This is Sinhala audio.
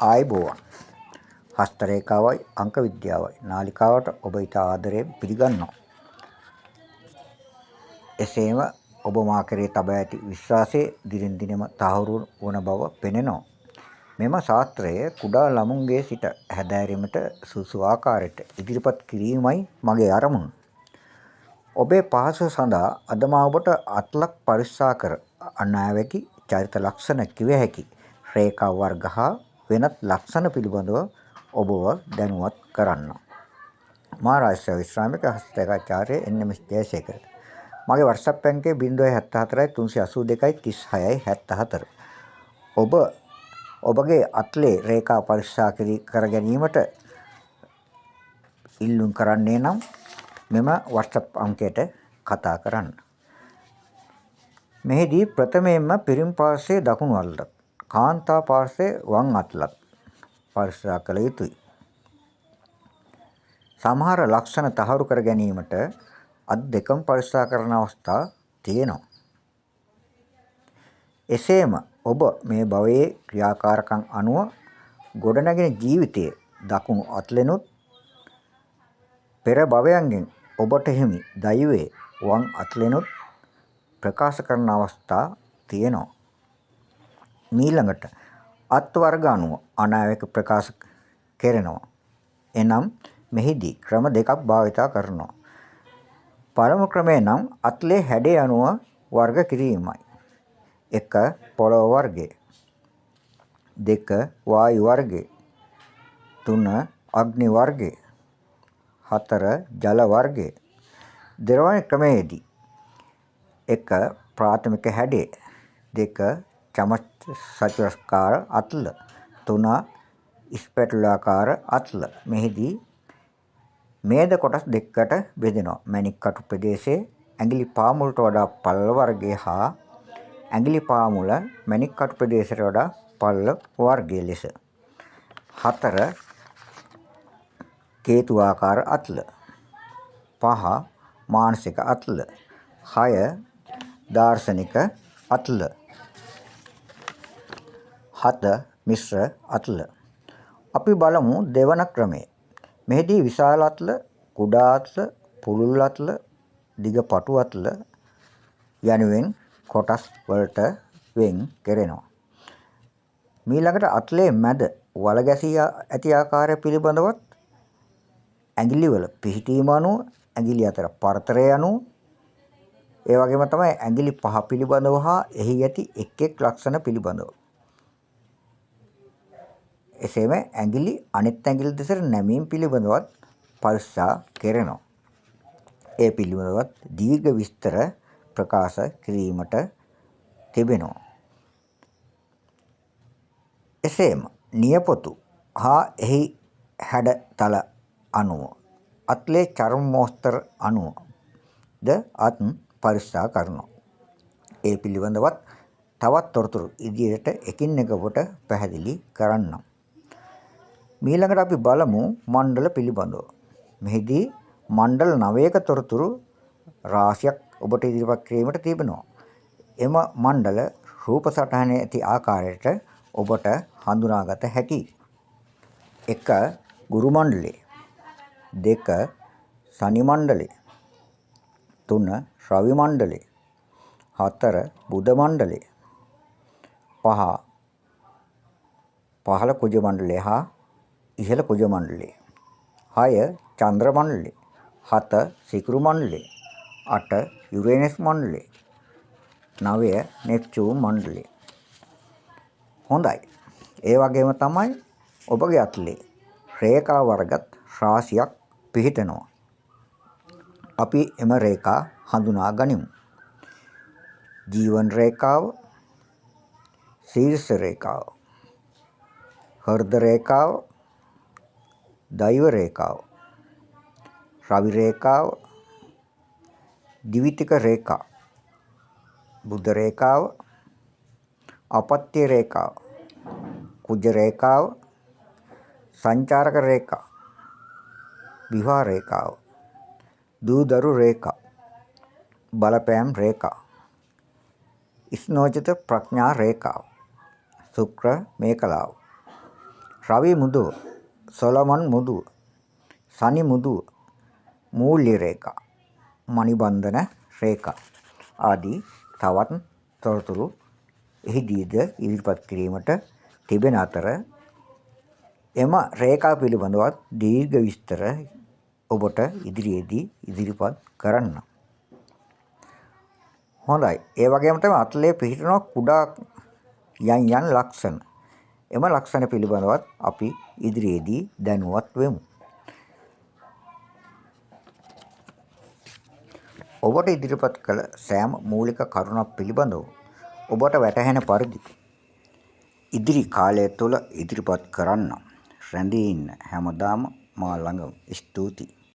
ආයුබෝවන් හස්ත රේඛාවයි අංක විද්‍යාවයි නාලිකාවට ඔබ ඊට ආදරයෙන් පිළිගන්නවා. එසේම ඔබ මා කෙරේ තබා ඇති විශ්වාසයේ දිනෙන් දිනම තහවුරු වන බව පෙනෙනවා. මෙම ශාස්ත්‍රය කුඩා ළමුන්ගේ සිට හැදෑරීමට සුසු ආකාරයට ඉදිරිපත් කිරීමයි මගේ අරමුණ. ඔබේ පහසුව සඳහා අද මා ඔබට අත්ලක් පරික්ෂා කර අනාවැකි චරිත ලක්ෂණ කිව හැකි රේඛා වර්ග හා වෙනත් ලක්ෂණ පිළිබඳව ඔබව දැනුවත් කරන්න. මා රාජ්‍ය විශ්‍රාමික හස්තේකාචාර්ය එන්.එම්.එස්. ජයසේකර. මගේ WhatsApp අංකය 074 382 36 74. ඔබ ඔබගේ අත්ලේ රේඛා පරික්ෂා කර ගැනීමට ඉල්ලුම් කරන්නේ නම් මෙම WhatsApp අංකයට කතා කරන්න. මෙහිදී ප්‍රථමයෙන්ම පිරිමි පාර්ශ්වයේ දකුණු අල්ලත්, කාන්තා පාර්ශ්වයේ වම් අත්ලත් පරික්ෂා කළ යුතුයි. සමහර ලක්ෂණ තහවුරු කර ගැනීමට අත් දෙකම පරික්ෂා කරන අවස්ථා තියෙනවා. එසේම ඔබ මේ භවයේ ක්‍රියාකාරකම් අනුව ගොඩනැගෙන ජීවිතයේ දකුණු අත්ලෙනුත් පෙර භවයන්ගෙන් ඔබට හිමි දෛවයේ වම් අත්ලෙනුත් ප්‍රකාශ කරන අවස්ථා තියෙනවා. ඊළඟට අත් වර්ග අනුව අනාවැක ප්‍රකාශ කෙරෙනවා. එනම් මෙහිදී ක්‍රම දෙකක් භාවිතා කරනවා. පළමු ක්‍රමය නම් අත්ලේ හැඩය අනුව වර්ග කිරීමයි. 1. පොළොව වර්ගය, 2. වායු වර්ගය, 3. අග්නි වර්ගය, 4. ජල වර්ගය. දෙවැනි ක්‍රමයේදී 1. ප්‍රාථමික හැඩය, 2. චතුරස්‍රාකාර අත්ල, 3. ස්පැටුලාකාර අත්ල. මෙහිදී මේද කොටස් දෙකකට බෙදෙනවා. මණික් කටු ප්‍රදේශයේ ඇඟිලි පාමුලට වඩා පළල වර්ගය හා ඇඟිලි පාමුල මණික් කටු ප්‍රදේශයට වඩා පළල වර්ගය ලෙස. 4. කේතුආකාර අත්ල, 5. මානසික අත්ල, 6. දාර්ශනික අත්ල, 7. මිශ්‍ර අත්ල. අපි බලමු දෙවන ක්‍රමය. මෙහිදී විශාල අත්ල, කුඩා අත්ල, පුළුල් අත්ල, දිග පටු අත්ල යනුවෙන් කොටස් වලට වෙන් කෙරෙනවා. ඊළඟට අත්ලේ මැද වල ගැසී ඇති ආකාරය පිළිබඳවත් ඇඟිලිවල පිහිටීම අනුව, ඇඟිලි අතර පරතරය අනුව, ඒ වගේම තමයි ඇඟිලි පහ පිළිබඳව හා එහි ඇති එක් එක් ලක්ෂණ පිළිබඳව. එසේම ඇඟිලි අනෙත් ඇඟිලි දෙසට නැමීම පිළිබඳවත් පරික්ෂා කෙරෙනවා. ඒ පිළිබඳවත් දීර්ඝ විස්තර ප්‍රකාශ කිරීමට තිබෙනවා. එසේම නියපොතු හා එහි හැඩතල අනුව, අත්ලේ චර්ම මෝස්තර අනුව ද අත් පරික්ෂා කරනවා. ඒ පිළිබඳවත් තවත් තොරතුරු ඉදිරියට එකින් එක කොට පැහැදිලි කරන්නම්. ඊළඟට අපි බලමු මණ්ඩල පිළිබඳව. මෙහිදී මණ්ඩල 9ක තොරතුරු රාශියක් ඔබට ඉදිරිපත් කිරීමට තිබෙනවා. එම මණ්ඩල රූප සටහනේ ඇති ආකාරයට ඔබට හඳුනාගත හැකියි. 1. ගුරු මණ්ඩලය, 2. ශනි මණ්ඩලය, 3. රවි මණ්ඩලය, 4. බුධ මණ්ඩලය, 5. පහළ කුජ මණ්ඩලය හා ඉහළ කුජ මණ්ඩලය, 6. චන්ද්‍ර මණ්ඩලය, 7. සිකුරු මණ්ඩලය, 8. යුරේනස් මණ්ඩලය, 9. නෙප්චූන් මණ්ඩලය. හොඳයි. ඒ වගේම තමයි ඔබගේ අත්ලේ රේඛා වර්ගත් රාශියක් පිහිටනවා. අපි එම රේඛා හඳුනා ගනිමු. ජීවන රේඛාව, ශීර්ෂ රේඛාව, හෘද රේඛාව, දෛව රේඛාව, රවි රේඛාව, ද්විතික රේඛා, බුධ රේඛාව, අපත්‍ය රේඛාව, කුජ රේඛාව, සංචාරක රේඛා, විවාහ රේඛාව, දූදරු රේඛා, බලපෑම් රේඛා, ස්නෝජිත ප්‍රඥා රේඛාව, ශුක්‍ර මේකලාව, රවි මුදුව, සොලමන් මුදුව, සනි මුදුව, මූල්‍ය රේඛා, මණිබන්ධන රේඛා ආදී තවත් තොරතුරු එහිදීද ඉදිරිපත් කිරීමට තිබෙන අතර එම රේඛා පිළිබඳවත් දීර්ඝ විස්තර ඔබට ඉදිරියේදී ඉදිරිපත් කරන්න. හොඳයි. ඒ වගේම තමයි අතලේ පිහිටන කුඩා යන් ලක්ෂණ. එම ලක්ෂණ පිළිබඳවත් අපි ඉදිරියේදී දැනුවත් වෙමු. ඔබට ඉදිරිපත් කළ සෑම මූලික කරුණක් පිළිබඳව ඔබට වැටහෙන පරිදි ඉදිරි කාලය තුළ ඉදිරිපත් කරන්න. රැඳී ඉන්න හැමදාම මා ළඟම. ස්තුතියි.